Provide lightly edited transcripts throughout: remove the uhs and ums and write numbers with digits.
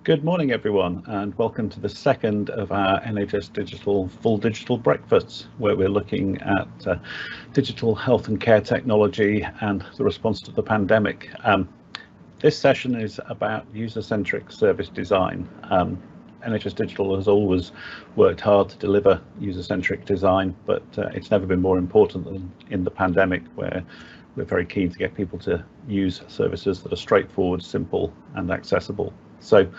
Good morning, everyone, and welcome to the second of our NHS Digital Full Digital Breakfasts, where we're looking at digital health and care technology and the response to the pandemic. This session is about user-centric service design. NHS Digital has always worked hard to deliver user-centric design, but it's never been more important than in the pandemic, where we're very keen to get people to use services that are straightforward, simple and accessible. So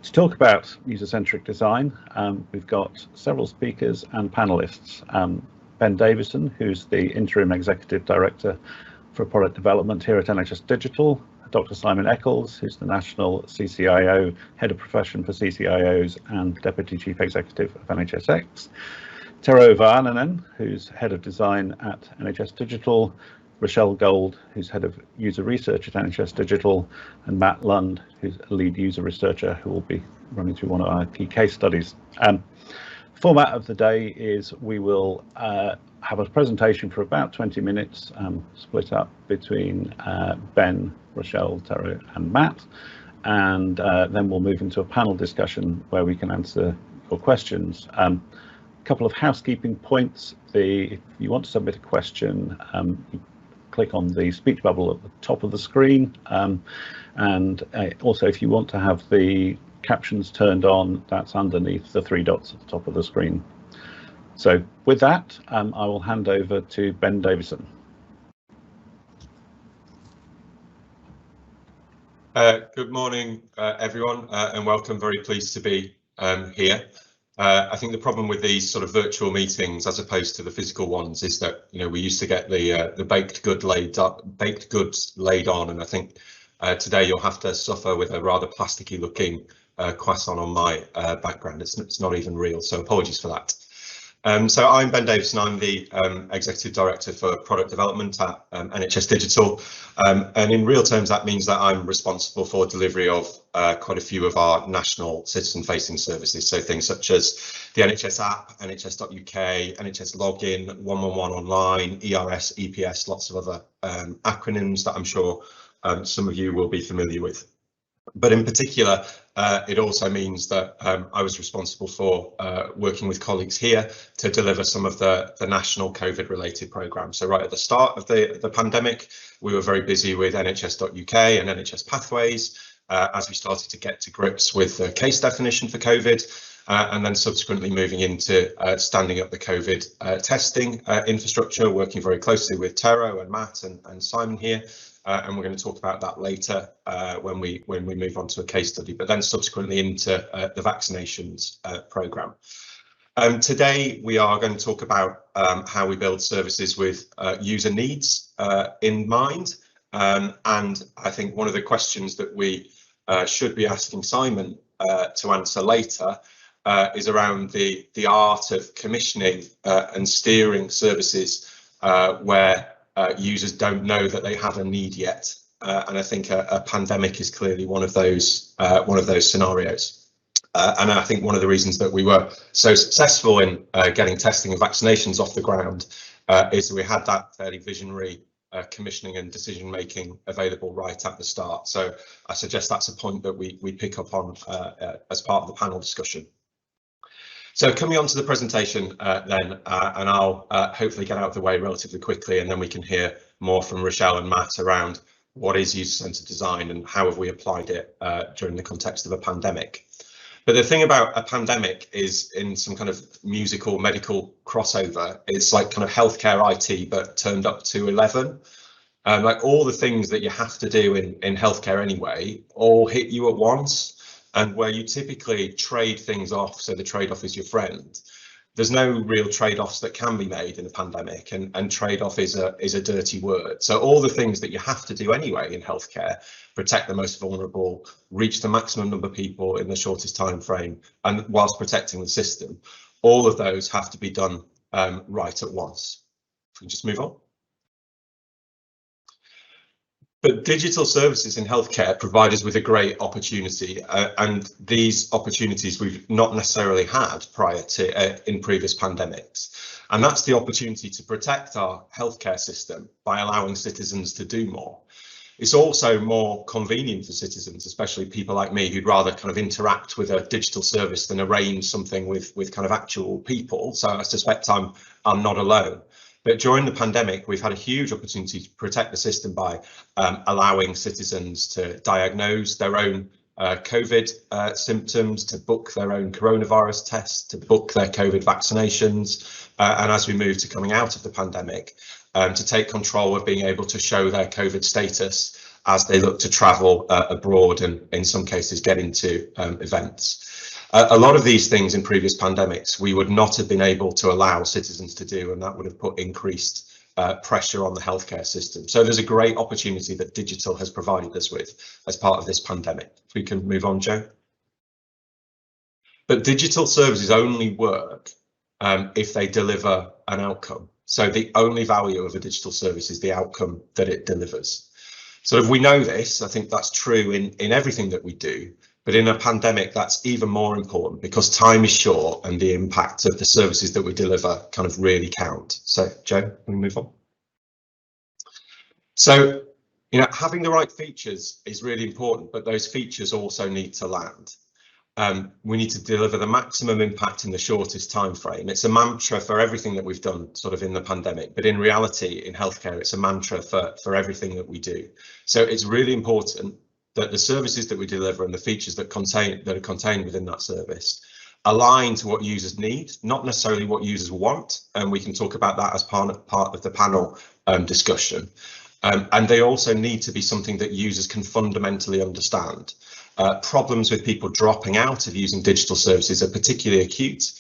to talk about user-centric design, we've got several speakers and panelists. Ben Davison, who's the Interim Executive Director for Product Development here at NHS Digital, Dr. Simon Eccles, who's the National CCIO, Head of Profession for CCIOs and Deputy Chief Executive of NHSX, Tero Vaananen, who's Head of Design at NHS Digital, Rochelle Gold, who's Head of User Research at NHS Digital, and Matt Lund, who's a lead user researcher who will be running through one of our key case studies. The format of the day is we will have a presentation for about 20 minutes, split up between Ben, Rochelle, Tero and Matt, and then we'll move into a panel discussion where we can answer your questions. A couple of housekeeping points. If you want to submit a question, you click on the speech bubble at the top of the screen, and also if you want to have the captions turned on, that's underneath the three dots at the top of the screen. So with that, I will hand over to Ben Davison. Good morning, everyone, and welcome. Very pleased to be here. I think the problem with these sort of virtual meetings, as opposed to the physical ones, is that we used to get the baked goods laid on, and I think today you'll have to suffer with a rather plasticky looking croissant on my background. It's not even real, so apologies for that. So I'm Ben Davison. I'm the Executive Director for Product Development at NHS Digital, and in real terms that means that I'm responsible for delivery of quite a few of our national citizen-facing services, so things such as the NHS app, NHS.UK, NHS Login, 111 Online, ERS, EPS, lots of other acronyms that I'm sure some of you will be familiar with. But in particular, it also means that I was responsible for working with colleagues here to deliver some of the national COVID-related programmes. So right at the start of the pandemic, we were very busy with NHS.UK and NHS Pathways as we started to get to grips with the case definition for COVID, and then subsequently moving into standing up the COVID testing infrastructure, working very closely with Tero and Matt and Simon here. And we're going to talk about that later when we move on to a case study, but then subsequently into the vaccinations programme. Today we are going to talk about how we build services with user needs in mind, and I think one of the questions that we should be asking Simon to answer later is around the art of commissioning and steering services where users don't know that they have a need yet, and I think a pandemic is clearly one of those scenarios. And I think one of the reasons that we were so successful in getting testing and vaccinations off the ground is that we had that fairly visionary commissioning and decision making available right at the start. So I suggest that's a point that we pick up on as part of the panel discussion. So coming on to the presentation then, and I'll hopefully get out of the way relatively quickly, and then we can hear more from Rochelle and Matt around what is user-centered design and how have we applied it during the context of a pandemic. But the thing about a pandemic is, in some kind of musical medical crossover, it's like kind of healthcare IT but turned up to 11. Like all the things that you have to do in healthcare anyway all hit you at once. And where you typically trade things off, so the trade-off is your friend, there's no real trade-offs that can be made in a pandemic, and trade-off is a dirty word. So all the things that you have to do anyway in healthcare, protect the most vulnerable, reach the maximum number of people in the shortest time frame, and whilst protecting the system, all of those have to be done right at once. If we can just move on. But digital services in healthcare provide us with a great opportunity, and these opportunities we've not necessarily had prior to in previous pandemics. And that's the opportunity to protect our healthcare system by allowing citizens to do more. It's also more convenient for citizens, especially people like me who'd rather kind of interact with a digital service than arrange something with kind of actual people. So I suspect I'm not alone. But during the pandemic, we've had a huge opportunity to protect the system by allowing citizens to diagnose their own COVID symptoms, to book their own coronavirus tests, to book their COVID vaccinations, and as we move to coming out of the pandemic, to take control of being able to show their COVID status as they look to travel abroad and in some cases get into events. A lot of these things in previous pandemics we would not have been able to allow citizens to do, and that would have put increased pressure on the healthcare system. So there's a great opportunity that digital has provided us with as part of this pandemic. If we can move on, Joe. But digital services only work if they deliver an outcome. So the only value of a digital service is the outcome that it delivers. So if we know this, I think that's true in everything that we do. But in a pandemic, that's even more important because time is short and the impact of the services that we deliver kind of really count. So, Joe, can we move on? So, having the right features is really important, but those features also need to land. We need to deliver the maximum impact in the shortest time frame. It's a mantra for everything that we've done sort of in the pandemic, but in reality, in healthcare, it's a mantra for everything that we do. So it's really important that the services that we deliver and the features that are contained within that service align to what users need, not necessarily what users want. And we can talk about that as part of the panel discussion. And they also need to be something that users can fundamentally understand. Problems with people dropping out of using digital services are particularly acute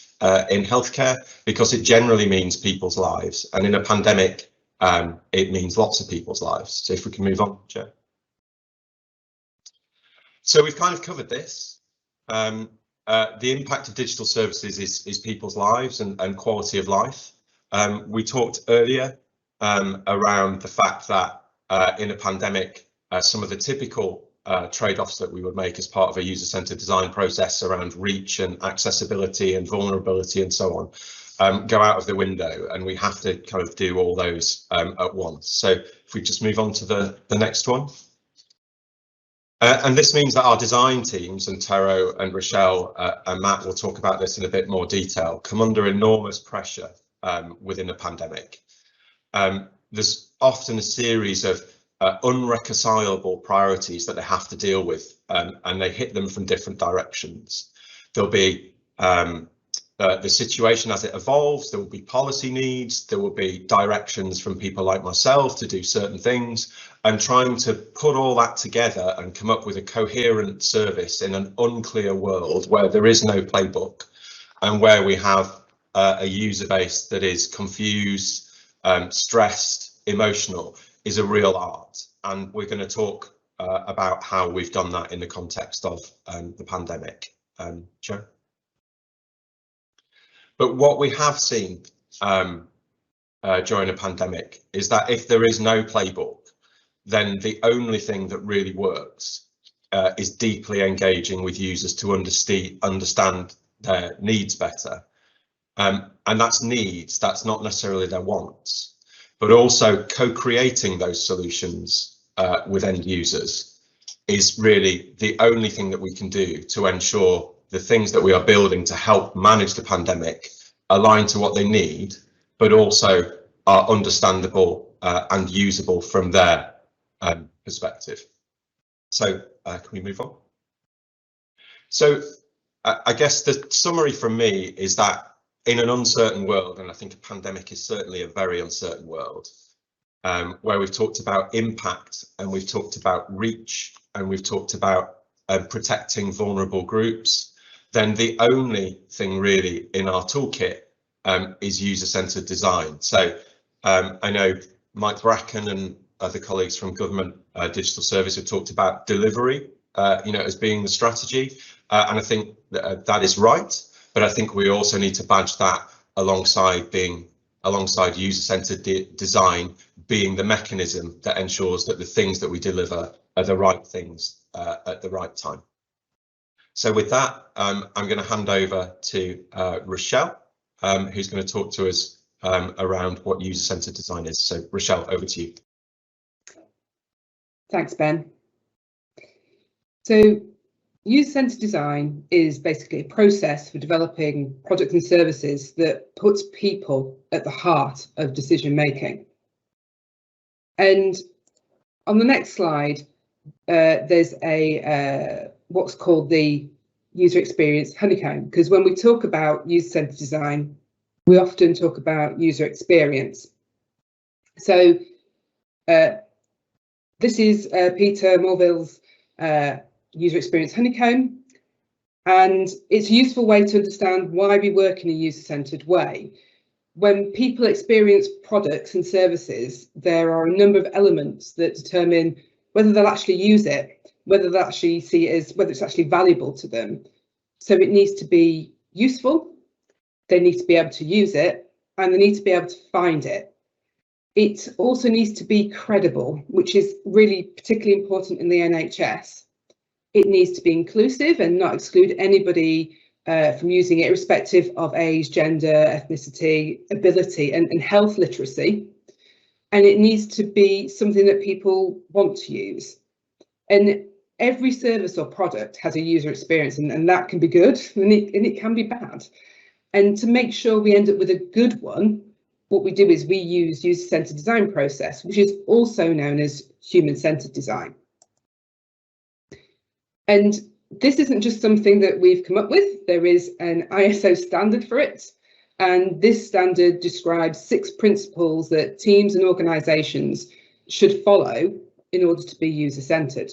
in healthcare because it generally means people's lives. And in a pandemic, it means lots of people's lives. So if we can move on, Joe. So we've kind of covered this. The impact of digital services is people's lives and quality of life. We talked earlier around the fact that in a pandemic, some of the typical trade-offs that we would make as part of a user-centered design process around reach and accessibility and vulnerability and so on go out of the window, and we have to kind of do all those at once. So if we just move on to the next one. And this means that our design teams, and Tero and Rochelle and Matt will talk about this in a bit more detail, come under enormous pressure within a pandemic. There's often a series of unreconcilable priorities that they have to deal with, and they hit them from different directions. There'll be the situation as it evolves, there will be policy needs, there will be directions from people like myself to do certain things, and trying to put all that together and come up with a coherent service in an unclear world where there is no playbook and where we have a user base that is confused, stressed, emotional, is a real art. And we're going to talk about how we've done that in the context of the pandemic. Joe? But what we have seen during a pandemic is that if there is no playbook, then the only thing that really works is deeply engaging with users to understand their needs better. And that's needs, that's not necessarily their wants, but also co-creating those solutions with end users is really the only thing that we can do to ensure the things that we are building to help manage the pandemic align to what they need, but also are understandable and usable from their perspective. So can we move on? So I guess the summary from me is that in an uncertain world, and I think a pandemic is certainly a very uncertain world, where we've talked about impact and we've talked about reach and we've talked about protecting vulnerable groups, then the only thing really in our toolkit is user-centered design. So I know Mike Bracken and other colleagues from Government Digital Service have talked about delivery, as being the strategy, and I think that is right. But I think we also need to badge that alongside user-centered design being the mechanism that ensures that the things that we deliver are the right things at the right time. So with that, I'm going to hand over to Rochelle, who's going to talk to us around what user-centered design is. So Rochelle, over to you. Thanks, Ben. So user-centered design is basically a process for developing products and services that puts people at the heart of decision making. And on the next slide, there's a what's called the user experience honeycomb, because when we talk about user-centered design, we often talk about user experience. So this is Peter Morville's user experience honeycomb, and it's a useful way to understand why we work in a user-centered way. When people experience products and services, there are a number of elements that determine whether they'll actually use it, whether they'll actually see it as whether it's actually valuable to them. So it needs to be useful, they need to be able to use it, and they need to be able to find it. It also needs to be credible, which is really particularly important in the NHS. It needs to be inclusive and not exclude anybody from using it, irrespective of age, gender, ethnicity, ability, and health literacy. And it needs to be something that people want to use. And every service or product has a user experience, and that can be good and it can be bad. And to make sure we end up with a good one, what we do is we use user-centered design process, which is also known as human-centered design. And this isn't just something that we've come up with. There is an ISO standard for it. And this standard describes 6 principles that teams and organizations should follow in order to be user-centered.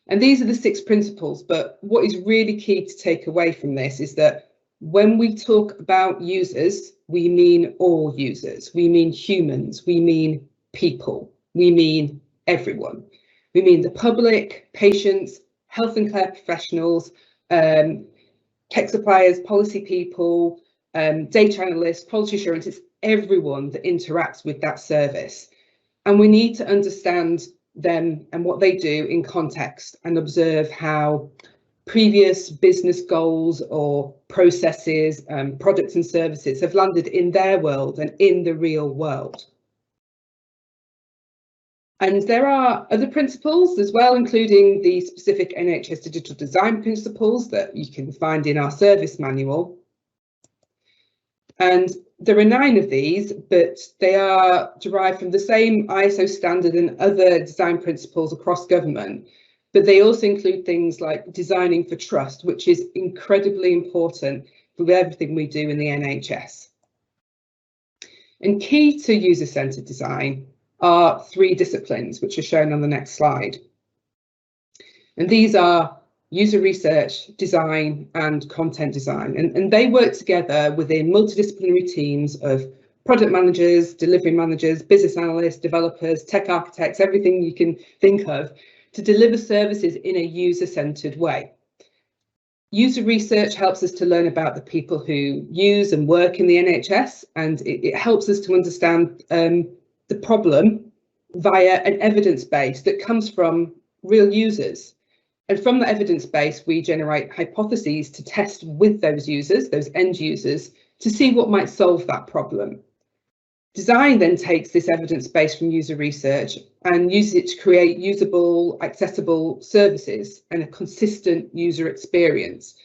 And these are the 6 principles, but what is really key to take away from this is that when we talk about users, we mean all users, we mean humans, we mean people, we mean everyone. We mean the public, patients, health and care professionals, tech suppliers, policy people, data analysts, quality assurance. It's everyone that interacts with that service. And we need to understand them and what they do in context and observe how previous business goals or processes, products and services have landed in their world and in the real world. And there are other principles as well, including the specific NHS digital design principles that you can find in our service manual. And there are 9 of these, but they are derived from the same ISO standard and other design principles across government. But they also include things like designing for trust, which is incredibly important for everything we do in the NHS. And key to user-centered design are 3 disciplines, which are shown on the next slide. And these are user research, design, and content design. And they work together within multidisciplinary teams of product managers, delivery managers, business analysts, developers, tech architects, everything you can think of, to deliver services in a user-centered way. User research helps us to learn about the people who use and work in the NHS, and it helps us to understand the problem via an evidence base that comes from real users. And from the evidence base, we generate hypotheses to test with those users, those end users, to see what might solve that problem. Design then takes this evidence base from user research and uses it to create usable, accessible services and a consistent user experience.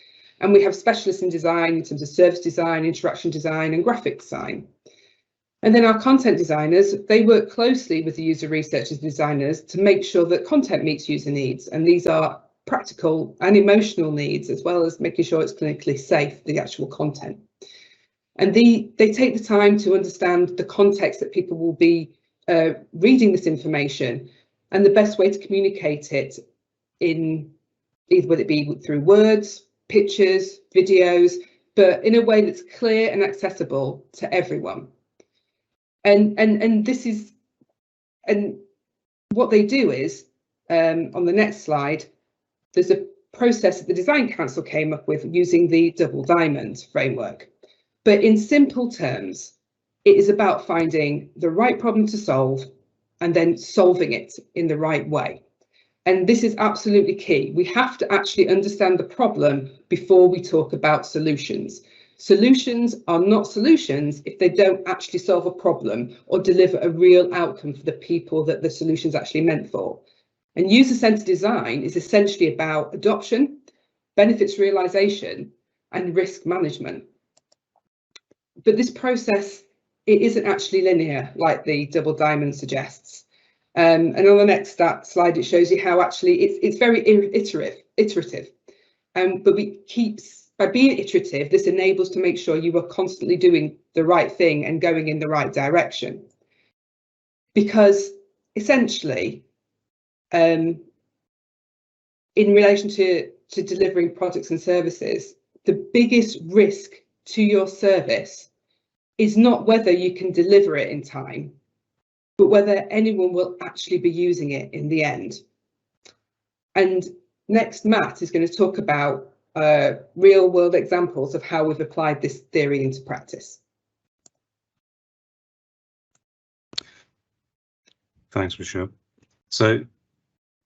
And we have specialists in design in terms of service design, interaction design, and graphic design. And then our content designers, they work closely with the user researchers and designers to make sure that content meets user needs. And these are practical and emotional needs, as well as making sure it's clinically safe, the actual content. And they take the time to understand the context that people will be reading this information and the best way to communicate it in either whether it be through words, pictures, videos, but in a way that's clear and accessible to everyone. And this is, and what they do is, on the next slide, there's a process that the Design Council came up with using the Double Diamond framework. But in simple terms, it is about finding the right problem to solve and then solving it in the right way. And this is absolutely key. We have to actually understand the problem before we talk about solutions. Solutions are not solutions if they don't actually solve a problem or deliver a real outcome for the people that the solution's actually meant for. And user-centered design is essentially about adoption, benefits realization, and risk management. But this process, it isn't actually linear, like the double diamond suggests. And on the next slide, it shows you how actually it's very iterative. But by being iterative, this enables to make sure you are constantly doing the right thing and going in the right direction. Because essentially, in relation to delivering products and services, the biggest risk to your service is not whether you can deliver it in time, but whether anyone will actually be using it in the end. And next, Matt is going to talk about real world examples of how we've applied this theory into practice. Thanks, Rochelle. So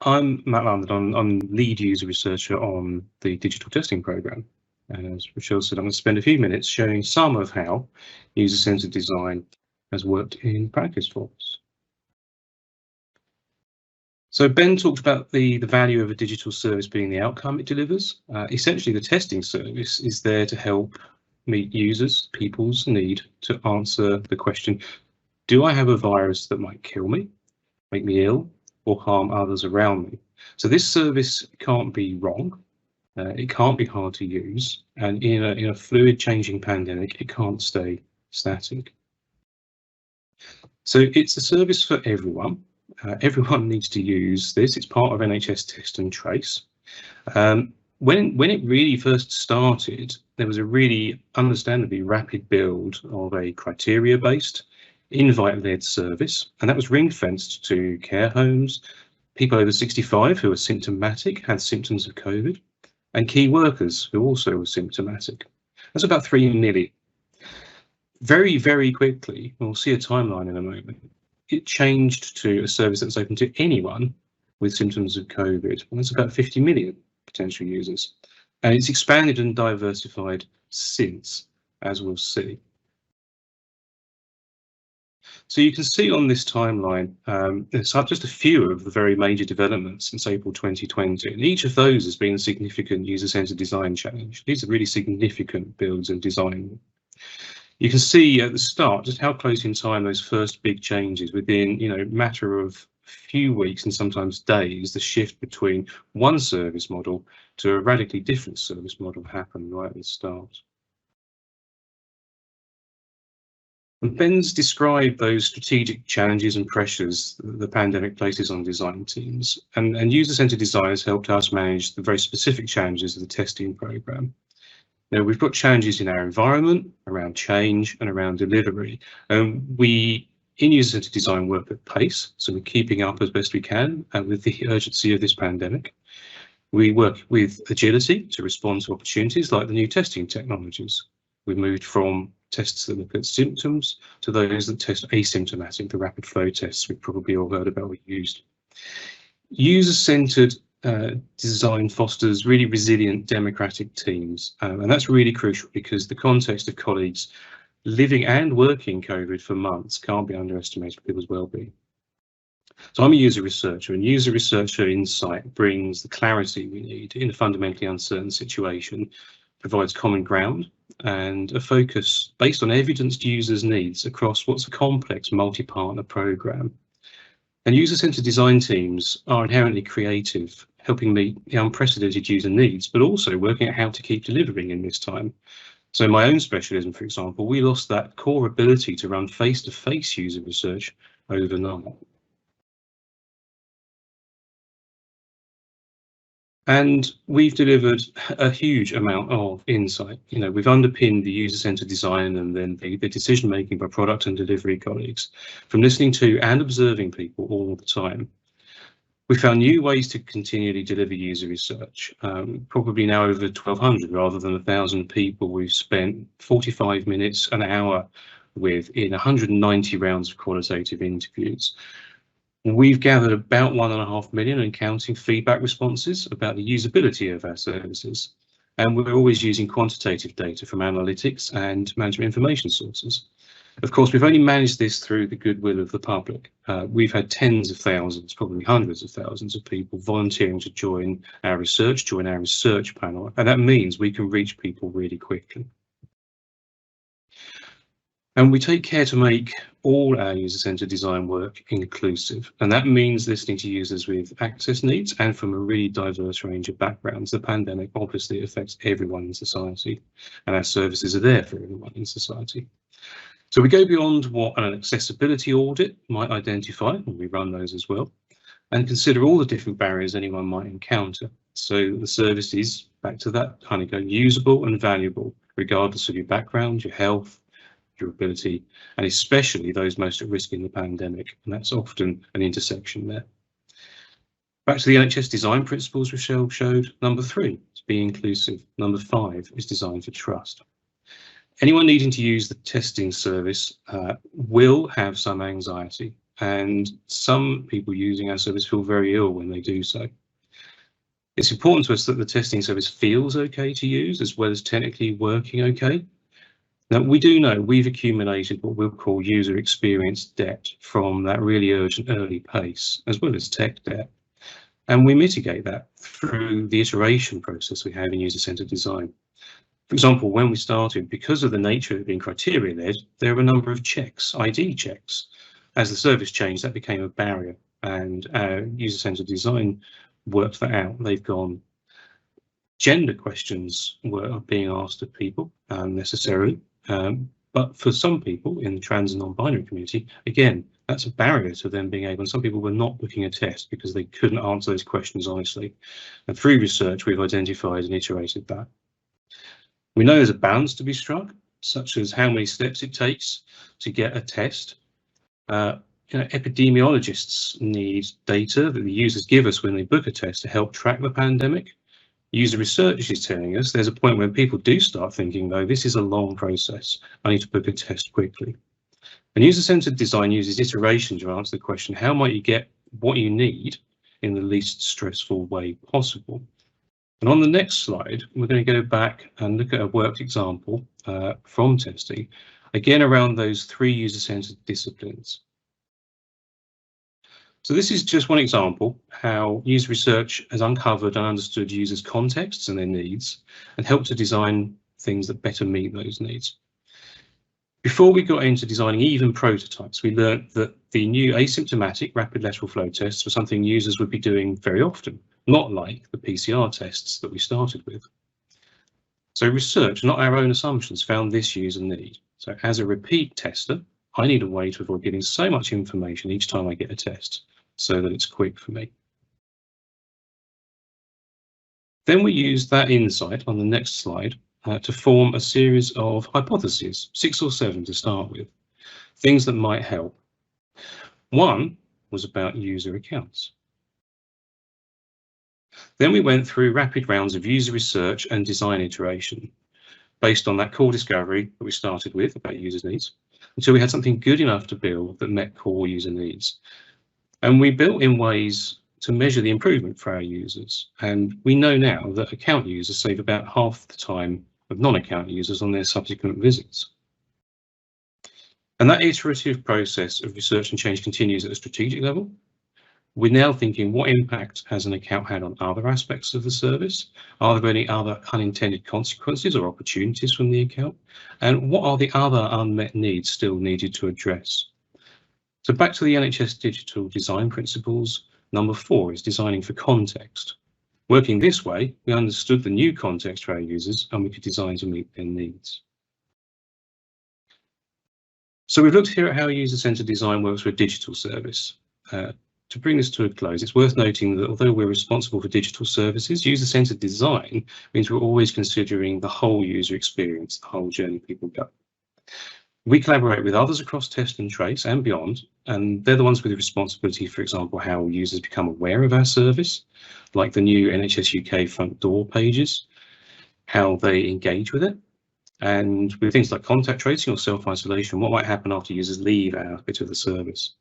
I'm Matt London. I'm lead user researcher on the digital testing program. And as Rochelle said, I'm going to spend a few minutes showing some of how user-centered design has worked in practice for us. So Ben talked about the value of a digital service being the outcome it delivers. Essentially, the testing service is there to help meet users, people's need to answer the question, do I have a virus that might kill me, make me ill, or harm others around me? So this service can't be wrong. It can't be hard to use, and in a fluid changing pandemic, it can't stay static. So it's a service for everyone. Everyone needs to use this. It's part of NHS Test and Trace. When it really first started, there was a really understandably rapid build of a criteria-based, invite-led service, and that was ring-fenced to care homes, people over 65 who were symptomatic, had symptoms of COVID, and key workers who also were symptomatic. That's about 3 million. Very, very quickly, we'll see a timeline in a moment, it changed to a service that's open to anyone with symptoms of COVID. And that's about 50 million potential users. And it's expanded and diversified since, as we'll see. So you can see on this timeline, there's just a few of the very major developments since April 2020, and each of those has been a significant user-centered design challenge. These are really significant builds and design. You can see at the start just how close in time those first big changes within, matter of a few weeks and sometimes days, the shift between one service model to a radically different service model happened right at the start. And Ben's described those strategic challenges and pressures that the pandemic places on design teams, and user-centered design has helped us manage the very specific challenges of the testing program. Now, we've got challenges in our environment, around change and around delivery. We, in user-centered design, work at pace, so we're keeping up as best we can with the urgency of this pandemic. We work with agility to respond to opportunities like the new testing technologies. We've moved from tests that look at symptoms to those that test asymptomatic, the rapid flow tests we've probably all heard about or used. User-centered design fosters really resilient democratic teams, and that's really crucial because the context of colleagues living and working COVID for months can't be underestimated for people's well-being. So I'm a user researcher, and user researcher insight brings the clarity we need in a fundamentally uncertain situation, provides common ground and a focus based on evidenced users' needs across what's a complex multi-partner program. And user-centered design teams are inherently creative, helping meet the unprecedented user needs, but also working out how to keep delivering in this time. So in my own specialism, for example, we lost that core ability to run face-to-face user research overnight. And we've delivered a huge amount of insight. We've underpinned the user-centered design and then the decision-making by product and delivery colleagues from listening to and observing people all the time. We found new ways to continually deliver user research, probably now over 1,200 rather than 1,000 people we've spent 45 minutes, an hour with in 190 rounds of qualitative interviews. We've gathered about 1.5 million and counting feedback responses about the usability of our services. And we're always using quantitative data from analytics and management information sources. Of course, we've only managed this through the goodwill of the public. We've had tens of thousands, probably hundreds of thousands of people volunteering to join our research panel, and that means we can reach people really quickly. And we take care to make all our user-centered design work inclusive, and that means listening to users with access needs and from a really diverse range of backgrounds. The pandemic obviously affects everyone in society, and our services are there for everyone in society. So we go beyond what an accessibility audit might identify, and we run those as well, and consider all the different barriers anyone might encounter. So the service is, back to that, kind of go usable and valuable, regardless of your background, your health, your ability, and especially those most at risk in the pandemic. And that's often an intersection there. Back to the NHS design principles Rochelle showed. Number 3 is be inclusive. Number 5 is design for trust. Anyone needing to use the testing service will have some anxiety, and some people using our service feel very ill when they do so. It's important to us that the testing service feels okay to use, as well as technically working okay. Now, we do know we've accumulated what we'll call user experience debt from that really urgent early pace, as well as tech debt. And we mitigate that through the iteration process we have in user-centered design. For example, when we started, because of the nature of it being criteria-led, there were a number of checks, ID checks. As the service changed, that became a barrier, and our user-centered design worked that out. They've gone. Gender questions were being asked of people necessarily, but for some people in the trans and non-binary community, again, that's a barrier to them being able, and some people were not booking a test because they couldn't answer those questions honestly. And through research, we've identified and iterated that. We know there's a balance to be struck, such as how many steps it takes to get a test. Epidemiologists need data that the users give us when they book a test to help track the pandemic. User research is telling us there's a point when people do start thinking, though, this is a long process. I need to book a test quickly. And user-centered design uses iteration to answer the question, how might you get what you need in the least stressful way possible? And on the next slide, we're going to go back and look at a worked example from testing, again around those 3 user-centered disciplines. So this is just one example how user research has uncovered and understood users' contexts and their needs and helped to design things that better meet those needs. Before we got into designing even prototypes, we learned that the new asymptomatic rapid lateral flow tests were something users would be doing very often, not like the PCR tests that we started with. So research, not our own assumptions, found this user need. So as a repeat tester, I need a way to avoid getting so much information each time I get a test so that it's quick for me. Then we use that insight on the next slide to form a series of hypotheses, 6 or 7 to start with, things that might help. One was about user accounts. Then we went through rapid rounds of user research and design iteration based on that core discovery that we started with about users' needs until we had something good enough to build that met core user needs. And we built in ways to measure the improvement for our users. And we know now that account users save about half the time of non-account users on their subsequent visits. And that iterative process of research and change continues at a strategic level. We're now thinking, what impact has an account had on other aspects of the service? Are there any other unintended consequences or opportunities from the account? And what are the other unmet needs still needed to address? So back to the NHS digital design principles, number 4 is designing for context. Working this way, we understood the new context for our users and we could design to meet their needs. So we've looked here at how user-centered design works for a digital service. To bring this to a close, it's worth noting that although we're responsible for digital services, user-centered design means we're always considering the whole user experience, the whole journey people go. We collaborate with others across test and trace and beyond, and they're the ones with the responsibility, for example, how users become aware of our service, like the new NHS UK front door pages, how they engage with it, and with things like contact tracing or self-isolation, what might happen after users leave our bit of the service.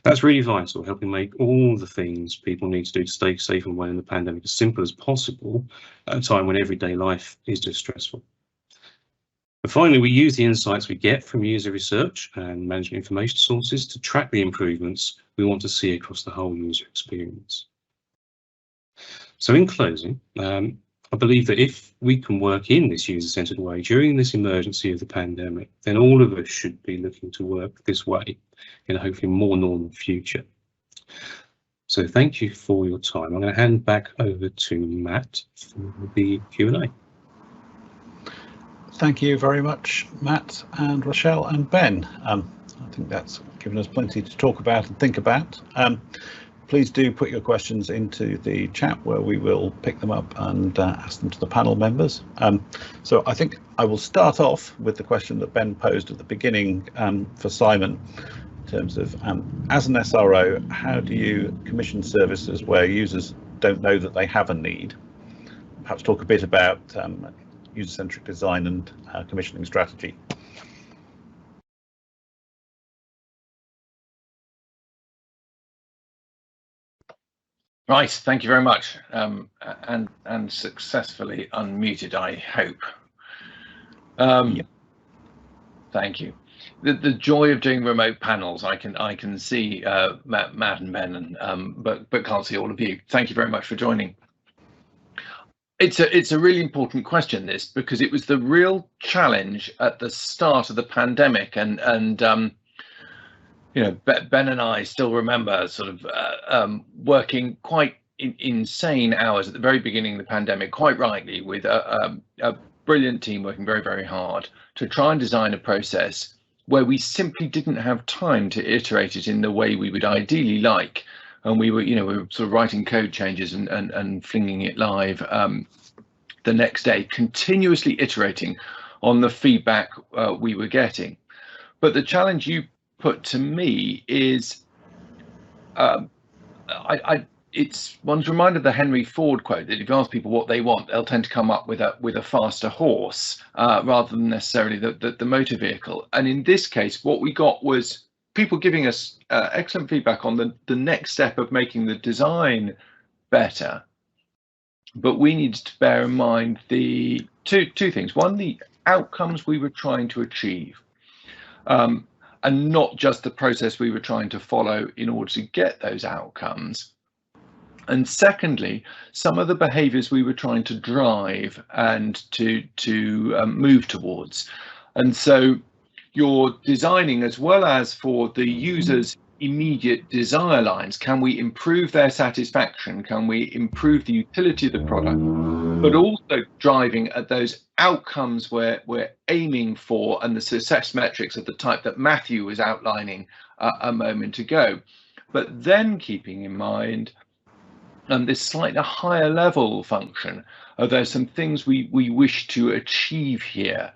That's really vital, helping make all the things people need to do to stay safe and well in the pandemic as simple as possible at a time when everyday life is just stressful. And finally, we use the insights we get from user research and management information sources to track the improvements we want to see across the whole user experience. So in closing, I believe that if we can work in this user-centered way during this emergency of the pandemic, then all of us should be looking to work this way in a hopefully more normal future. So thank you for your time. I'm going to hand back over to Matt for the Q&A. Thank you very much, Matt and Rochelle and Ben. I think that's given us plenty to talk about and think about. Please do put your questions into the chat where we will pick them up and ask them to the panel members. So I think I will start off with the question that Ben posed at the beginning for Simon, in terms of as an SRO, how do you commission services where users don't know that they have a need? Perhaps talk a bit about user-centric design and commissioning strategy. Right, thank you very much, and successfully unmuted, I hope. Yep. Thank you. The joy of doing remote panels, I can see Matt and Ben, but can't see all of you. Thank you very much for joining. It's a really important question, this, because it was the real challenge at the start of the pandemic, and you know, Ben and I still remember sort of working quite insane hours at the very beginning of the pandemic, quite rightly, with a brilliant team working very, very hard to try and design a process where we simply didn't have time to iterate it in the way we would ideally like. And we were sort of writing code changes and flinging it live the next day, continuously iterating on the feedback we were getting. But the challenge you put to me is, it's one's reminded of the Henry Ford quote that if you ask people what they want, they'll tend to come up with a faster horse rather than necessarily the motor vehicle. And in this case, what we got was people giving us excellent feedback on the next step of making the design better. But we needed to bear in mind the two things. One, the outcomes we were trying to achieve, and not just the process we were trying to follow in order to get those outcomes. And secondly, some of the behaviours we were trying to drive and to move towards. And so you're designing as well as for the user's immediate desire lines. Can we improve their satisfaction? Can we improve the utility of the product? But also driving at those outcomes we're aiming for and the success metrics of the type that Matthew was outlining a moment ago. But then keeping in mind this slightly higher level function, there's some things we wish to achieve here.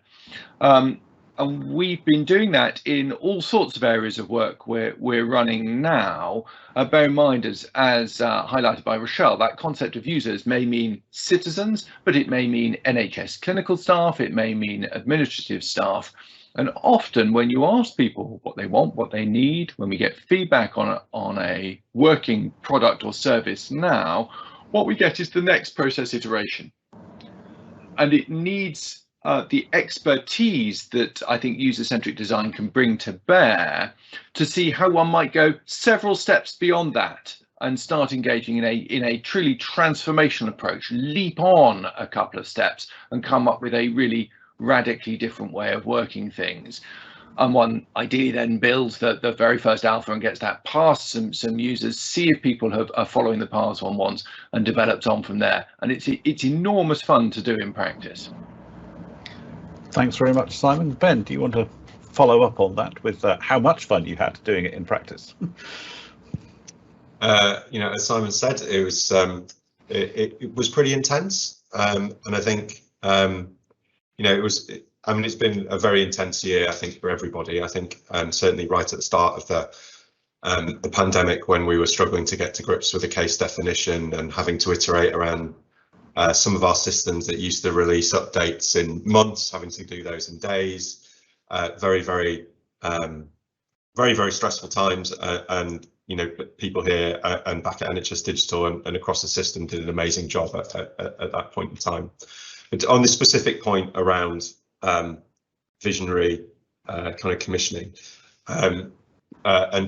And we've been doing that in all sorts of areas of work we're running now. Bear in mind, as highlighted by Rochelle, that concept of users may mean citizens, but it may mean NHS clinical staff, it may mean administrative staff. And often when you ask people what they want, what they need, when we get feedback on a working product or service now, what we get is the next process iteration. And it needs the expertise that I think user-centric design can bring to bear to see how one might go several steps beyond that and start engaging in a truly transformational approach, leap on a couple of steps and come up with a really radically different way of working things. And one ideally then builds the very first alpha and gets that past some users, see if people are following the paths one wants, and develops on from there. And it's enormous fun to do in practice. Thanks very much, Simon. Ben, do you want to follow up on that with how much fun you had doing it in practice? As Simon said, it was pretty intense, and I think it's been a very intense year, I think, for everybody. I think certainly right at the start of the pandemic, when we were struggling to get to grips with the case definition and having to iterate around some of our systems that used to release updates in months, having to do those in days. Very, very very, very stressful times, and people here and back at NHS Digital and across the system did an amazing job at that point in time. But on the specific point around visionary kind of commissioning and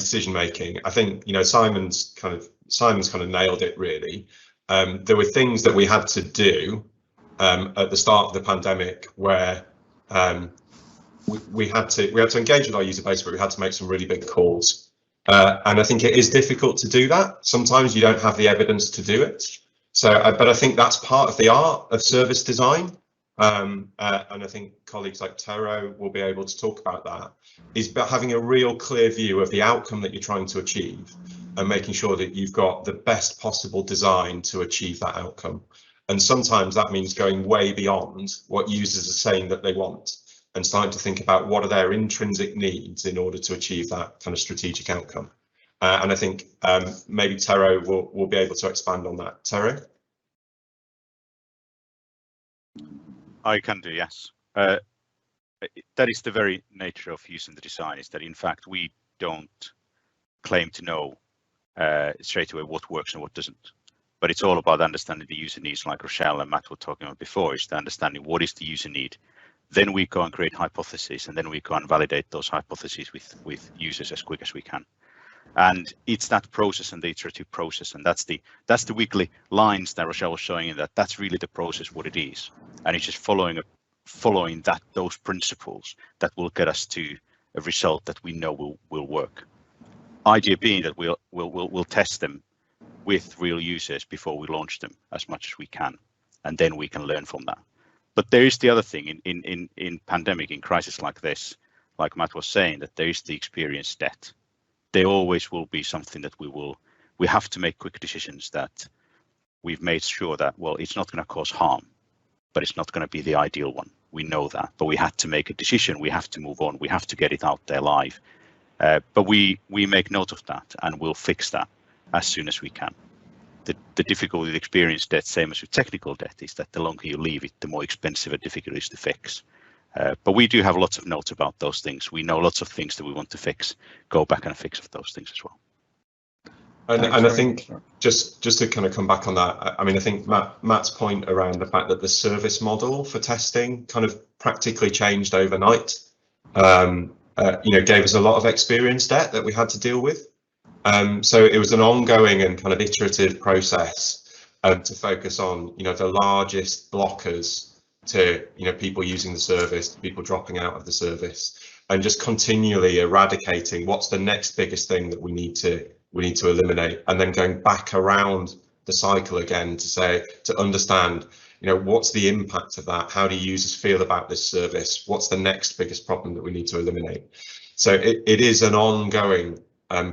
decision making, I think Simon's kind of nailed it really. There were things that we had to do at the start of the pandemic where we had to engage with our user base, but we had to make some really big calls. And I think it is difficult to do that. Sometimes you don't have the evidence to do it. So, but I think that's part of the art of service design. And I think colleagues like Tero will be able to talk about that, is about having a real clear view of the outcome that you're trying to achieve and making sure that you've got the best possible design to achieve that outcome. And sometimes that means going way beyond what users are saying that they want and starting to think about what are their intrinsic needs in order to achieve that kind of strategic outcome. And I think maybe Tero will be able to expand on that. Tero? I can do, yes. That is the very nature of using the design, is that in fact we don't claim to know straight away what works and what doesn't. But it's all about understanding the user needs, like Rochelle and Matt were talking about before, is the understanding what is the user need. Then we go and create hypotheses, and then we go and validate those hypotheses with users as quick as we can. And it's that process and the iterative process, and that's the weekly lines that Rochelle was showing, that that's really the process, what it is. And it's just following those principles that will get us to a result that we know will work. Idea being that we'll test them with real users before we launch them as much as we can, and then we can learn from that. But there is the other thing in pandemic, in crisis like this, like Matt was saying, that there is the experience debt. There always will be something that we have to make quick decisions that we've made sure that, well, it's not going to cause harm, but it's not going to be the ideal one. We know that, but we had to make a decision. We have to move on. We have to get it out there live. But we make note of that, and we'll fix that as soon as we can. The difficulty with experience debt, same as with technical debt, is that the longer you leave it, the more expensive and difficult it is to fix. But we do have lots of notes about those things. We know lots of things that we want to fix. Go back and fix those things as well. And I think just to kind of come back on that, I mean, I think Matt's point around the fact that the service model for testing kind of practically changed overnight, gave us a lot of experience debt that we had to deal with. So it was an ongoing and kind of iterative process to focus on, the largest blockers to, people using the service, people dropping out of the service, and just continually eradicating what's the next biggest thing that we need to eliminate, and then going back around the cycle again to understand, what's the impact of that? How do users feel about this service? What's the next biggest problem that we need to eliminate? So it is an ongoing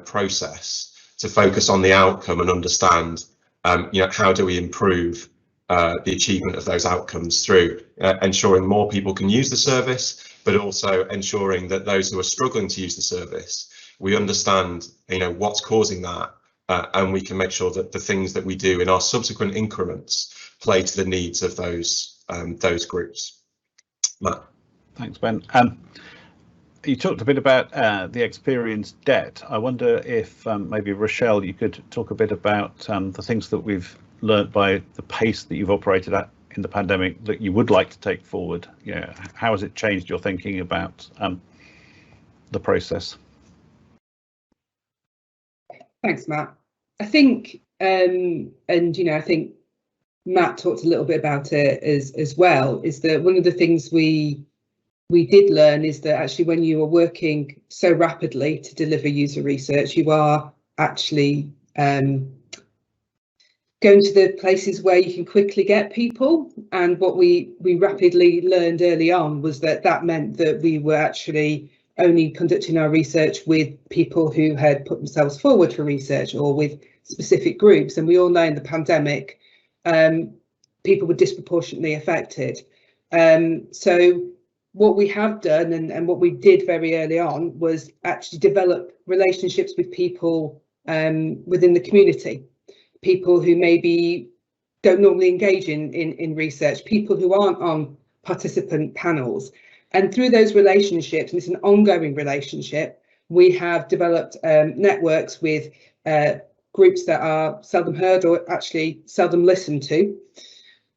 process to focus on the outcome and understand, how do we improve the achievement of those outcomes through ensuring more people can use the service, but also ensuring that those who are struggling to use the service, we understand, what's causing that, and we can make sure that the things that we do in our subsequent increments play to the needs of those groups. Matt. Thanks, Ben. You talked a bit about the experience debt. I wonder if maybe Rochelle, you could talk a bit about the things that we've learned by the pace that you've operated at in the pandemic that you would like to take forward. How has it changed your thinking about the process? Thanks, Matt. I think, I think Matt talked a little bit about it as well, is that one of the things we did learn is that actually when you are working so rapidly to deliver user research, you are actually going to the places where you can quickly get people. And what we rapidly learned early on was that meant that we were actually only conducting our research with people who had put themselves forward for research or with specific groups. And we all know in the pandemic, people were disproportionately affected. So what we have done and what we did very early on was actually develop relationships with people within the community, people who maybe don't normally engage in research, people who aren't on participant panels. And through those relationships, and it's an ongoing relationship, We have developed networks with groups that are seldom heard or actually seldom listened to.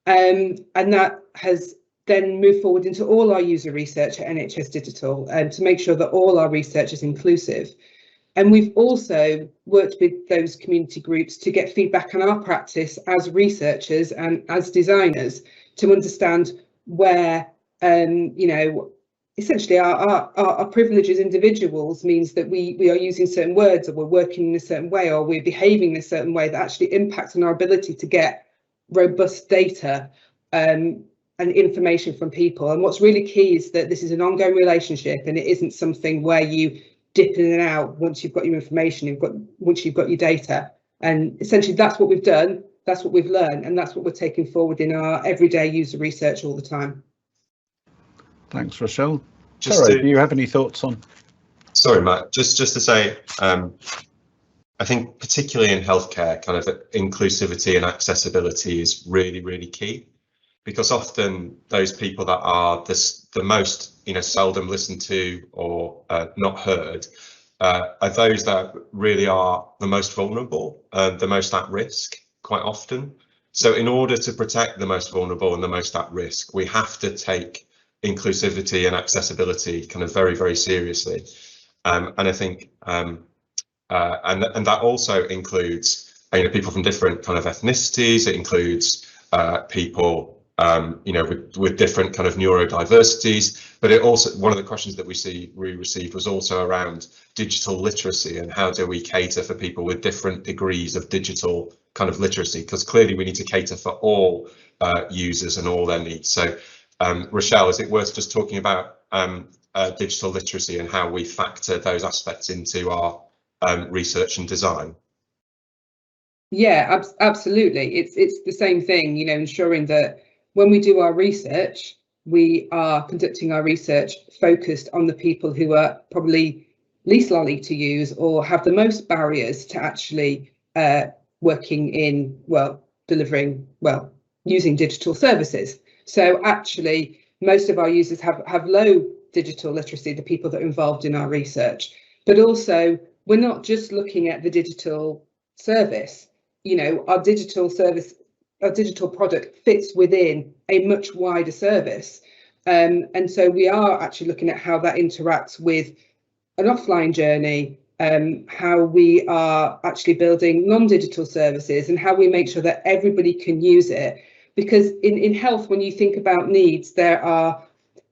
And that has then moved forward into all our user research at NHS Digital to make sure that all our research is inclusive. And we've also worked with those community groups to get feedback on our practice as researchers and as designers to understand where, essentially our privilege as individuals means that we are using certain words, or we're working in a certain way, or we're behaving in a certain way that actually impacts on our ability to get robust data and information from people. And what's really key is that this is an ongoing relationship, and it isn't something where you dip in and out once you've got your information, once you've got your data. And essentially that's what we've done, that's what we've learned, and that's what we're taking forward in our everyday user research all the time. Thanks, Rochelle. Sarah, do you have any thoughts on? Sorry, Matt, just to say, I think particularly in healthcare, kind of inclusivity and accessibility is really, really key, because often those people that are the most, seldom listened to or not heard are those that really are the most vulnerable, the most at risk quite often. So in order to protect the most vulnerable and the most at risk, we have to take inclusivity and accessibility kind of very, very seriously. And I think and that also includes people from different kind of ethnicities. It includes people with different kind of neurodiversities. But it also, one of the questions that we received was also around digital literacy, and how do we cater for people with different degrees of digital kind of literacy, because clearly we need to cater for all users and all their needs. So Rochelle, is it worth just talking about digital literacy and how we factor those aspects into our research and design? Yeah, absolutely. It's the same thing, ensuring that when we do our research, we are conducting our research focused on the people who are probably least likely to use or have the most barriers to actually working in, using digital services. So actually, most of our users have low digital literacy, the people that are involved in our research. But also, we're not just looking at the digital service. Our digital service, our digital product fits within a much wider service. And so we are actually looking at how that interacts with an offline journey, how we are actually building non-digital services, and how we make sure that everybody can use it. Because in health, when you think about needs, there are,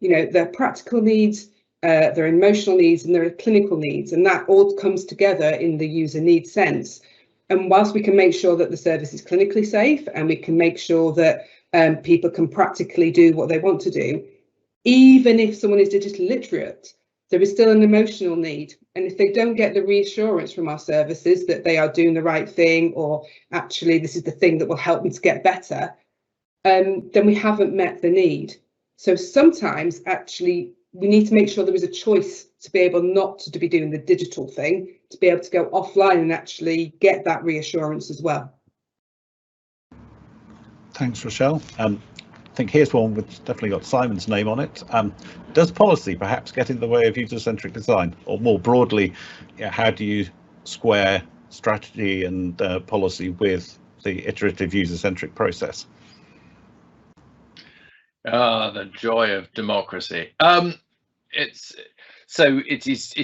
there are practical needs, there are emotional needs, and there are clinical needs, and that all comes together in the user needs sense. And whilst we can make sure that the service is clinically safe, and we can make sure that people can practically do what they want to do, even if someone is digitally literate, there is still an emotional need. And if they don't get the reassurance from our services that they are doing the right thing, or actually this is the thing that will help them to get better, then we haven't met the need. So sometimes actually we need to make sure there is a choice to be able not to be doing the digital thing, to be able to go offline and actually get that reassurance as well. Thanks, Rochelle. I think here's one which definitely got Simon's name on it. Does policy perhaps get in the way of user-centric design? Or more broadly, how do you square strategy and policy with the iterative user-centric process? The joy of democracy. It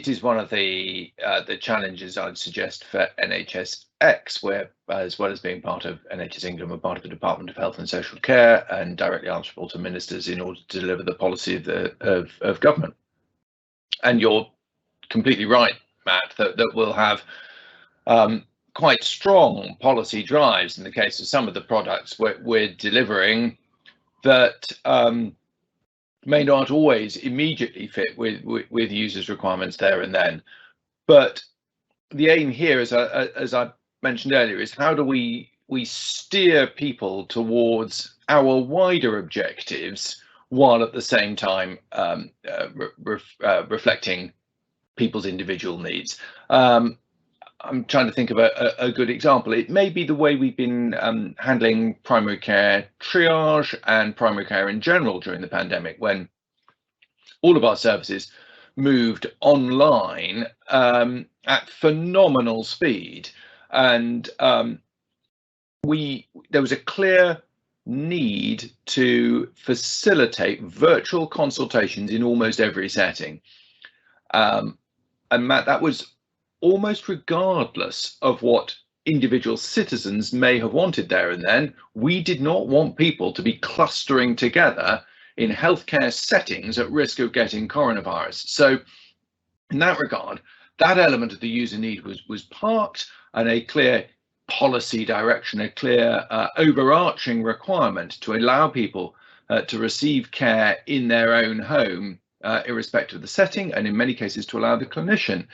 is one of the challenges I'd suggest for NHSX, where as well as being part of NHS England, we're part of the Department of Health and Social Care and directly answerable to ministers in order to deliver the policy of government. And you're completely right, Matt, that we'll have quite strong policy drives in the case of some of the products we're delivering that may not always immediately fit with users' requirements there and then. But the aim here, as I mentioned earlier, is how do we steer people towards our wider objectives while at the same time reflecting people's individual needs. I'm trying to think of a good example. It may be the way we've been handling primary care triage and primary care in general during the pandemic, when all of our services moved online at phenomenal speed, and there was a clear need to facilitate virtual consultations in almost every setting. And Matt, that was almost regardless of what individual citizens may have wanted there and then. We did not want people to be clustering together in healthcare settings at risk of getting coronavirus. So in that regard, that element of the user need was parked, and a clear policy direction, a clear overarching requirement to allow people to receive care in their own home, irrespective of the setting, and in many cases to allow the clinician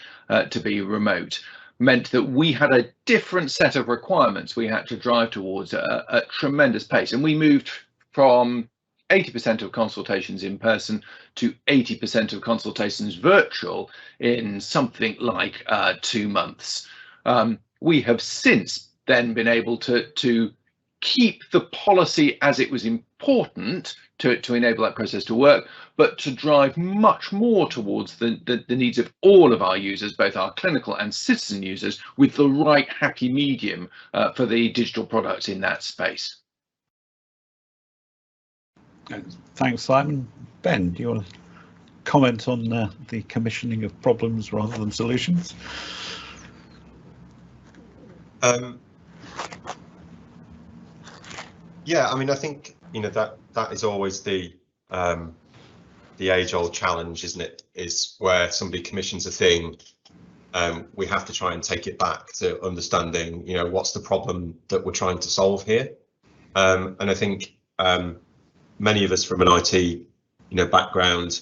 to be remote, meant that we had a different set of requirements we had to drive towards at tremendous pace. And we moved from 80% of consultations in person to 80% of consultations virtual in something like 2 months. We have since then been able to keep the policy as it was important to enable that process to work, but to drive much more towards the needs of all of our users, both our clinical and citizen users, with the right happy medium for the digital products in that space. Thanks, Simon. Ben, do you want to comment on the commissioning of problems rather than solutions? Yeah, I mean, I think, you know, that is always the age-old challenge, isn't it? Is where somebody commissions a thing, we have to try and take it back to understanding, you know, what's the problem that we're trying to solve here. And I think many of us from an IT, you know, background,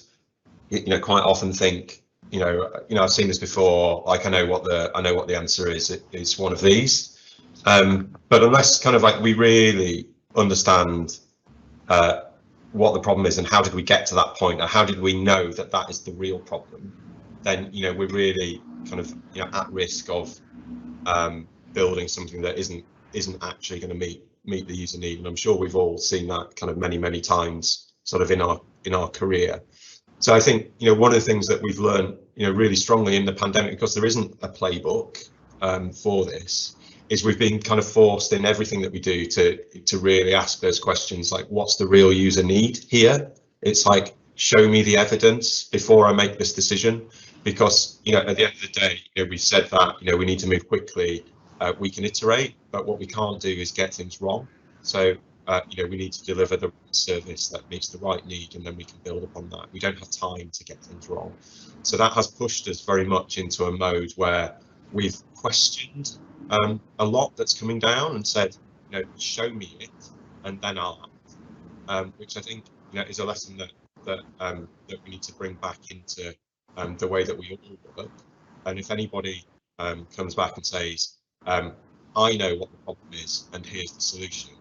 you know, quite often think, you know, I've seen this before. Like, I know what the answer is. It's one of these. But unless kind of like we really understand what the problem is and how did we get to that point, and how did we know that that is the real problem, then, you know, we're really kind of, you know, at risk of building something that isn't actually going to meet the user need. And I'm sure we've all seen that kind of many times sort of in our career. So I think, you know, one of the things that we've learned, you know, really strongly in the pandemic, because there isn't a playbook for this, is we've been kind of forced in everything that we do to really ask those questions, like, what's the real user need here? It's like, show me the evidence before I make this decision, because, you know, at the end of the day, you know, we've said that, you know, we need to move quickly, we can iterate, but what we can't do is get things wrong. So, you know, we need to deliver the service that meets the right need, and then we can build upon that. We don't have time to get things wrong. So that has pushed us very much into a mode where we've questioned a lot that's coming down and said, you know, show me it and then I'll act, which I think, you know, is a lesson that we need to bring back into the way that we all work. And if anybody comes back and says, I know what the problem is and here's the solution,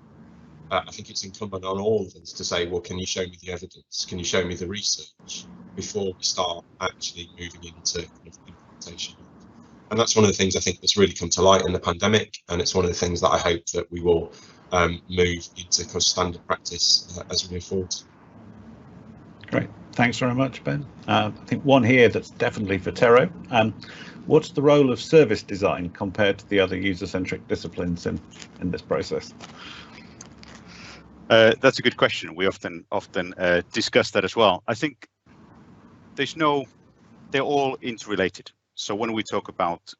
I think it's incumbent on all of us to say, well, can you show me the evidence? Can you show me the research before we start actually moving into kind of implementation? And that's one of the things I think that's really come to light in the pandemic, and it's one of the things that I hope that we will move into kind of standard practice as we move forward. Great, thanks very much, Ben. I think one here that's definitely for Tero. What's the role of service design compared to the other user-centric disciplines in this process? That's a good question. We often discuss that as well. I think they're all interrelated. So when we talk about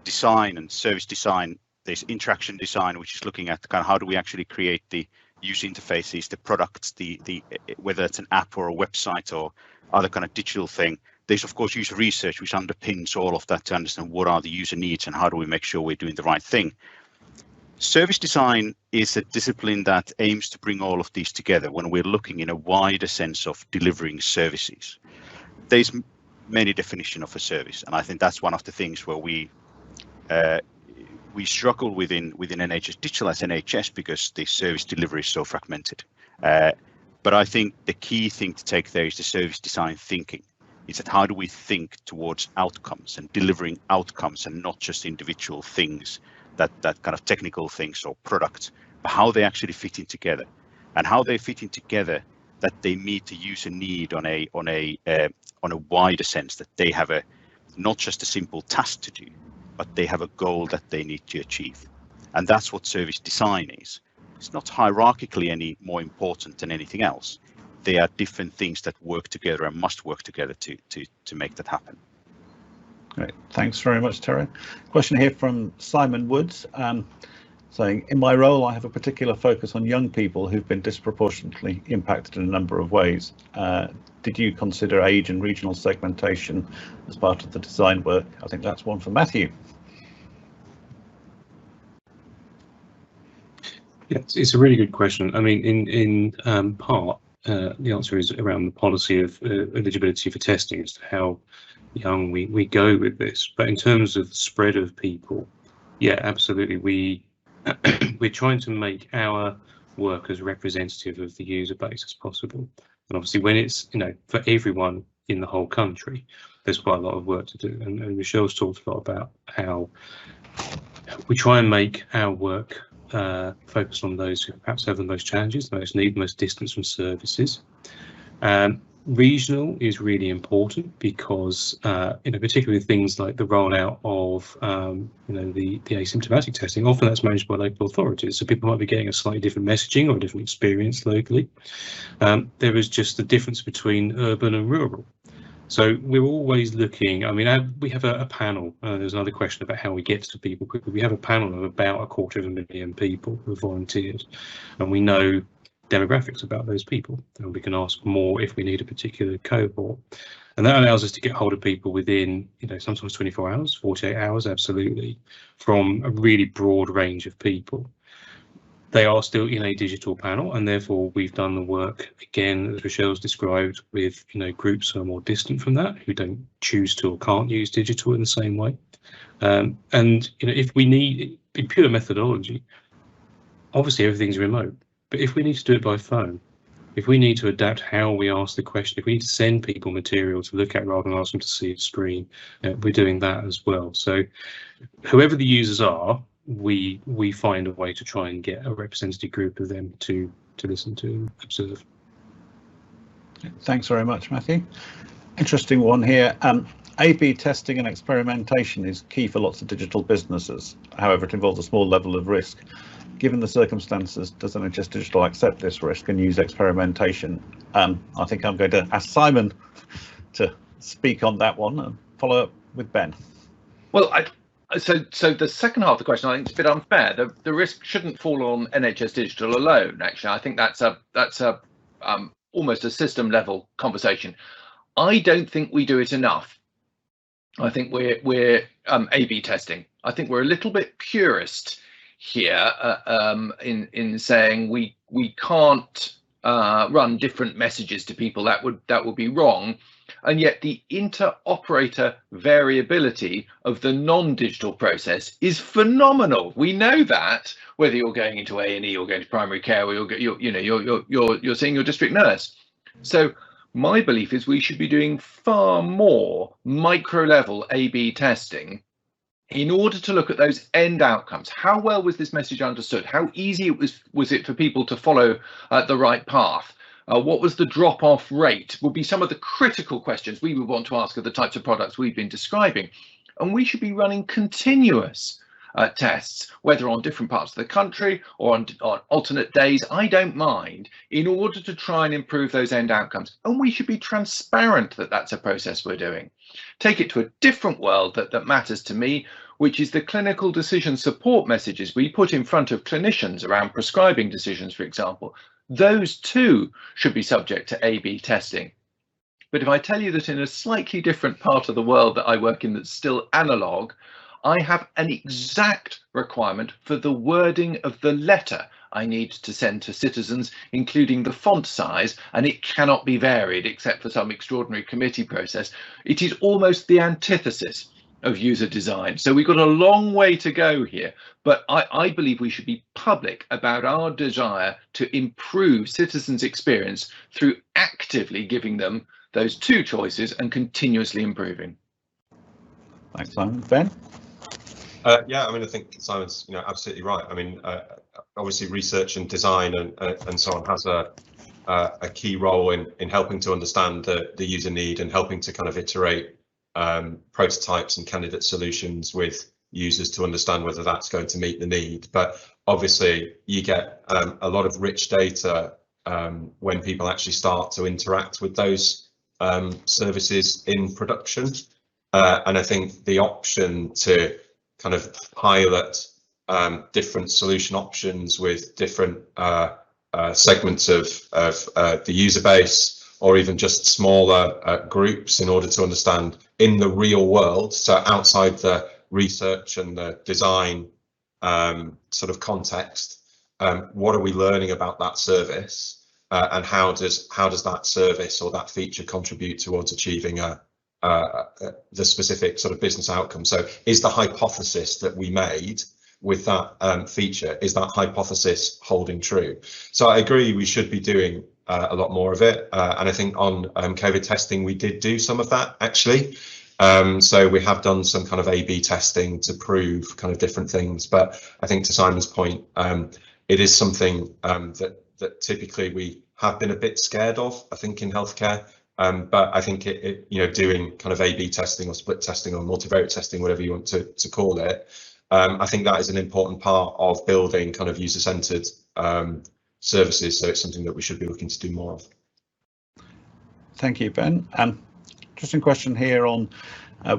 design and service design, there's interaction design, which is looking at kind of how do we actually create the user interfaces, the products, the whether it's an app or a website or other kind of digital thing. There's of course user research, which underpins all of that to understand what are the user needs and how do we make sure we're doing the right thing. Service design is a discipline that aims to bring all of these together when we're looking in a wider sense of delivering services. There's many definitions of a service, and I think that's one of the things where we struggle within NHS Digital as NHS, because the service delivery is so fragmented. But I think the key thing to take there is the service design thinking. It's that how do we think towards outcomes and delivering outcomes, and not just individual things, that kind of technical things or products, but how they actually fit in together. And how they fit in together that they meet the user need on a wider sense, that they have not just a simple task to do, but they have a goal that they need to achieve. And that's what service design is. It's not hierarchically any more important than anything else. They are different things that work together and must work together to make that happen. Great, thanks very much, Terry. Question here from Simon Woods, saying, in my role, I have a particular focus on young people who've been disproportionately impacted in a number of ways. Did you consider age and regional segmentation as part of the design work? I think that's one for Matthew. Yeah, it's a really good question. I mean, in part, the answer is around the policy of eligibility for testing as to how young we go with this. But in terms of the spread of people, yeah, absolutely. We're trying to make our work as representative of the user base as possible. And obviously, when it's for everyone in the whole country, there's quite a lot of work to do. And Michelle's talked a lot about how we try and make our work focus on those who perhaps have the most challenges, the most need, the most distance from services. Regional is really important because, particularly things like the rollout of, the asymptomatic testing, often that's managed by local authorities. So people might be getting a slightly different messaging or a different experience locally. There is just the difference between urban and rural. So we're always looking, we have a panel, there's another question about how we get to people quickly. We have a panel of about 250,000 people who have volunteered, and we know demographics about those people, and we can ask more if we need a particular cohort. And that allows us to get hold of people within, sometimes 24 hours, 48 hours, absolutely, from a really broad range of people. They are still in a digital panel, and therefore we've done the work, again, as Michelle's described, with groups who are more distant from that, who don't choose to or can't use digital in the same way. And if we need, in pure methodology, obviously everything's remote, but if we need to do it by phone, if we need to adapt how we ask the question, if we need to send people material to look at rather than ask them to see a screen, we're doing that as well. So whoever the users are, we find a way to try and get a representative group of them to listen to and observe. Thanks very much, Matthew. Interesting one here. A/B testing and experimentation is key for lots of digital businesses. However, it involves a small level of risk. Given the circumstances, does NHS Digital accept this risk and use experimentation? I think I'm going to ask Simon to speak on that one and follow up with Ben. Well, so the second half of the question, I think, is a bit unfair. The risk shouldn't fall on NHS Digital alone. Actually, I think that's almost a system level conversation. I don't think we do it enough. I think we're A/B testing. I think we're a little bit purist here in saying we can't run different messages to people. That would be wrong. And yet the inter-operator variability of the non-digital process is phenomenal. We know that, whether you're going into A&E or going to primary care, or you're seeing your district nurse. So my belief is we should be doing far more micro-level A/B testing in order to look at those end outcomes. How well was this message understood? How easy was it for people to follow the right path? What was the drop-off rate? Would be some of the critical questions we would want to ask of the types of products we've been describing. And we should be running continuous tests, whether on different parts of the country or on alternate days, I don't mind, in order to try and improve those end outcomes. And we should be transparent that that's a process we're doing. Take it to a different world that matters to me, which is the clinical decision support messages we put in front of clinicians around prescribing decisions, for example. Those too should be subject to A/B testing. But if I tell you that in a slightly different part of the world that I work in that's still analog, I have an exact requirement for the wording of the letter I need to send to citizens, including the font size, and it cannot be varied except for some extraordinary committee process. It is almost the antithesis of user design. So we've got a long way to go here, but I believe we should be public about our desire to improve citizens' experience through actively giving them those two choices and continuously improving. Thanks, Simon. Ben? Yeah, I think Simon's absolutely right. Obviously research and design and so on has a a key role in helping to understand the user need and helping to kind of iterate prototypes and candidate solutions with users to understand whether that's going to meet the need. But obviously you get a lot of rich data when people actually start to interact with those services in production. And I think the option to kind of pilot different solution options with different segments of the user base, or even just smaller groups, in order to understand in the real world, so outside the research and the design sort of context, what are we learning about that service, and how does that service or that feature contribute towards achieving the specific sort of business outcome? So is the hypothesis that we made with that feature, is that hypothesis holding true? So I agree we should be doing a lot more of it, and I think on COVID testing we did do some of that actually. So we have done some kind of A/B testing to prove kind of different things, but I think to Simon's point, it is something that typically we have been a bit scared of, I think, in healthcare. But I think it doing kind of A/B testing or split testing or multivariate testing, whatever you want to call it, I think that is an important part of building kind of user-centered services. So it's something that we should be looking to do more of. Thank you, Ben. Interesting question here on,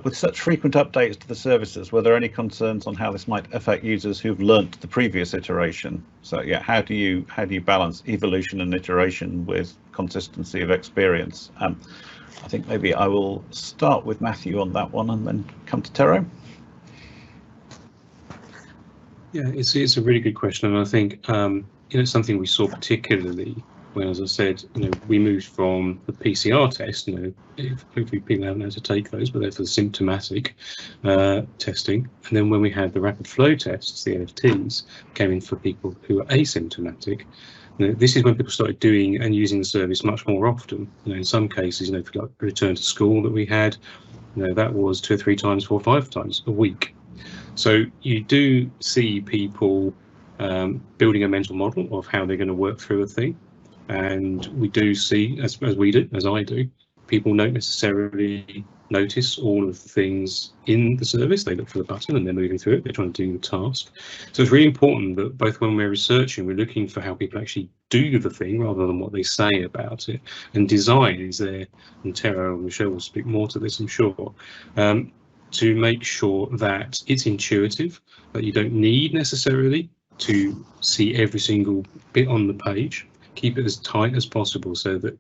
with such frequent updates to the services, were there any concerns on how this might affect users who've learnt the previous iteration? So yeah, how do you balance evolution and iteration with consistency of experience? I think maybe I will start with Matthew on that one and then come to Tero. Yeah, it's a really good question, and I think it's something we saw particularly when, as I said, we moved from the PCR test. Hopefully people haven't had to take those, but they're for the symptomatic testing. And then when we had the rapid flow tests, the LFTs, came in for people who are asymptomatic. This is when people started doing and using the service much more often. In some cases, for like return to school that we had, that was 2 or 3 times, 4 or 5 times a week. So you do see people building a mental model of how they're going to work through a thing. And we do see, as I do, people don't necessarily notice all of the things in the service. They look for the button and they're moving through it. They're trying to do the task. So it's really important that both when we're researching, we're looking for how people actually do the thing rather than what they say about it. And design is there, and Tero and Michelle will speak more to this, I'm sure, to make sure that it's intuitive, that you don't need necessarily to see every single bit on the page. Keep it as tight as possible so that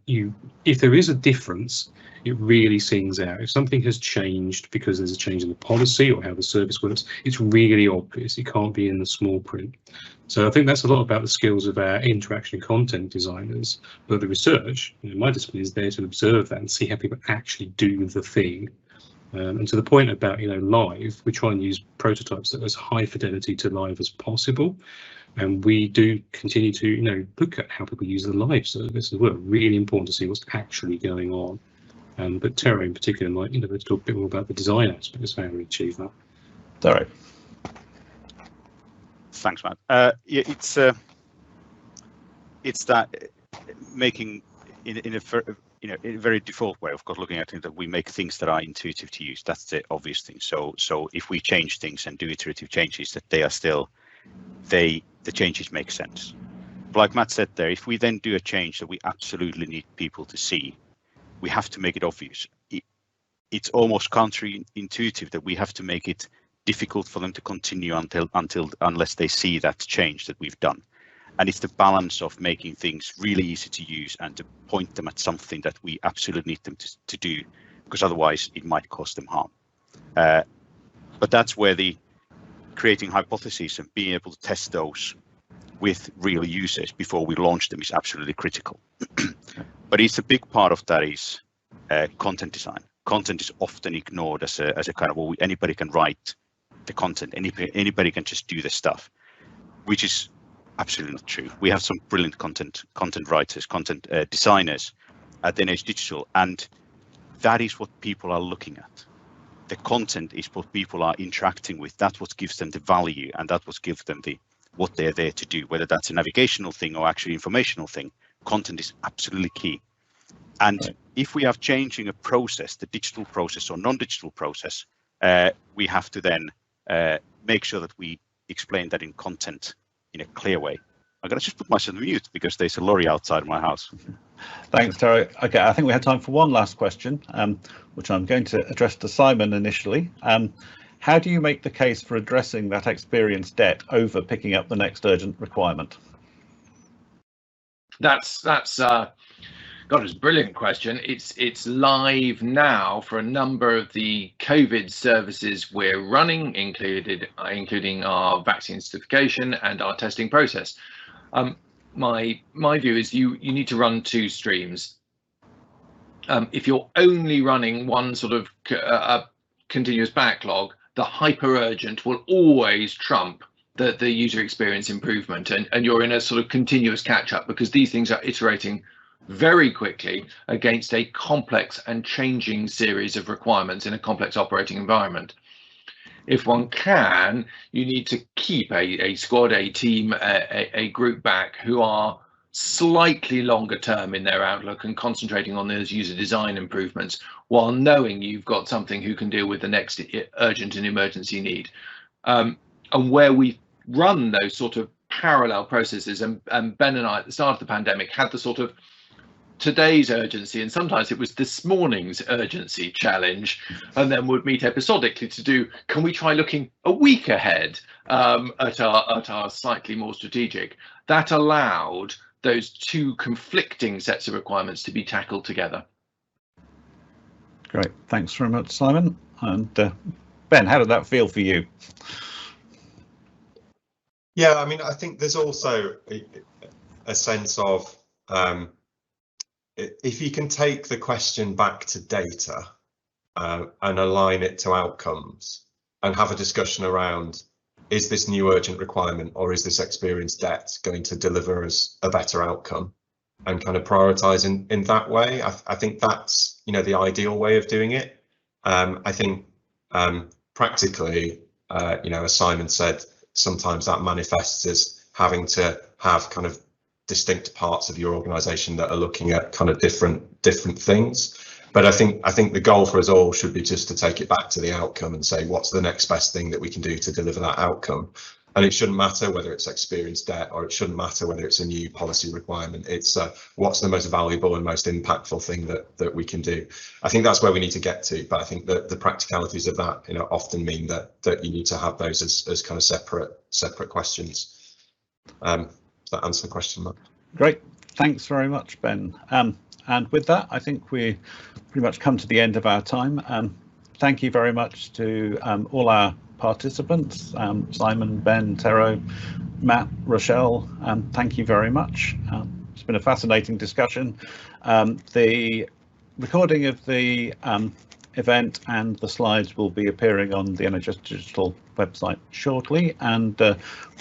if there is a difference, it really sings out. If something has changed because there's a change in the policy or how the service works, it's really obvious. It can't be in the small print. So I think that's a lot about the skills of our interaction content designers. But the research, my discipline, is there to observe that and see how people actually do the thing. And to the point about live, we try and use prototypes that are as high fidelity to live as possible. And we do continue to look at how people use the live service as well. Really important to see what's actually going on. But Tero in particular might let's talk a bit more about the design aspects of how we achieve that. Tero. Thanks, Matt. Yeah, it's that making in a very default way, of course, looking at it, that we make things that are intuitive to use. That's the obvious thing. So if we change things and do iterative changes, that they are still the changes make sense. But like Matt said there, if we then do a change that we absolutely need people to see, we have to make it obvious. It's almost counterintuitive that we have to make it difficult for them to continue unless they see that change that we've done. And it's the balance of making things really easy to use and to point them at something that we absolutely need them to do, because otherwise it might cause them harm. But that's where the creating hypotheses and being able to test those with real users before we launch them is absolutely critical. But it's a big part of that is content design. Content is often ignored as a kind of, well, anybody can write the content, anybody can just do the stuff, which is absolutely not true. We have some brilliant content writers, content designers at NH Digital, and that is what people are looking at. The content is what people are interacting with. That's what gives them the value, and that's what gives them what they're there to do, whether that's a navigational thing or actually informational thing. content is absolutely key. And right. If we are changing a process, the digital process or non-digital process, we have to then make sure that we explain that in content in a clear way. I'm going to just put myself on mute because there's a lorry outside my house. Thanks, Terry. Okay, I think we have time for one last question, which I'm going to address to Simon initially. How do you make the case for addressing that experience debt over picking up the next urgent requirement? That's God, it's a brilliant question. It's live now for a number of the COVID services we're running, including our vaccine certification and our testing process. My view is you need to run two streams. If you're only running one sort of continuous backlog, the hyper urgent will always trump the user experience improvement, and you're in a sort of continuous catch up because these things are iterating very quickly against a complex and changing series of requirements in a complex operating environment. If one can, you need to keep a squad, a team, a group back who are slightly longer term in their outlook and concentrating on those user design improvements while knowing you've got something who can deal with the next urgent and emergency need. And where we run those sort of parallel processes, and Ben and I at the start of the pandemic had the sort of today's urgency, and sometimes it was this morning's urgency challenge, and then would meet episodically to do, can we try looking a week ahead at our slightly more strategic. That allowed those two conflicting sets of requirements to be tackled together. Great, thanks very much, Simon. And Ben, how did that feel for you? Yeah, I mean, I think there's also a sense of if you can take the question back to data and align it to outcomes and have a discussion around, is this new urgent requirement or is this experience debt going to deliver us a better outcome, and kind of prioritize in that way. I think that's, you know, the ideal way of doing it. I think practically, you know, as Simon said, sometimes that manifests as having to have kind of distinct parts of your organization that are looking at kind of different things. But I think the goal for us all should be just to take it back to the outcome and say, what's the next best thing that we can do to deliver that outcome? And it shouldn't matter whether it's experience debt, or it shouldn't matter whether it's a new policy requirement. It's what's the most valuable and most impactful thing that we can do. I think that's where we need to get to. But I think that the practicalities of that, you know, often mean that you need to have those as kind of separate questions. Does that answer the question, Matt? Great, thanks very much, Ben. And with that, I think we pretty much come to the end of our time. Thank you very much to all our participants, Simon, Ben, Tero, Matt, Rochelle, thank you very much. It's been a fascinating discussion. The recording of the event and the slides will be appearing on the NHS Digital website shortly, and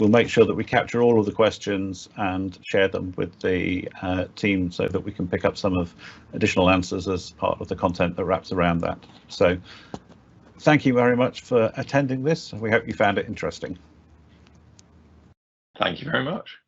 we'll make sure that we capture all of the questions and share them with the team so that we can pick up some of additional answers as part of the content that wraps around that. So thank you very much for attending this. We hope you found it interesting. Thank you very much.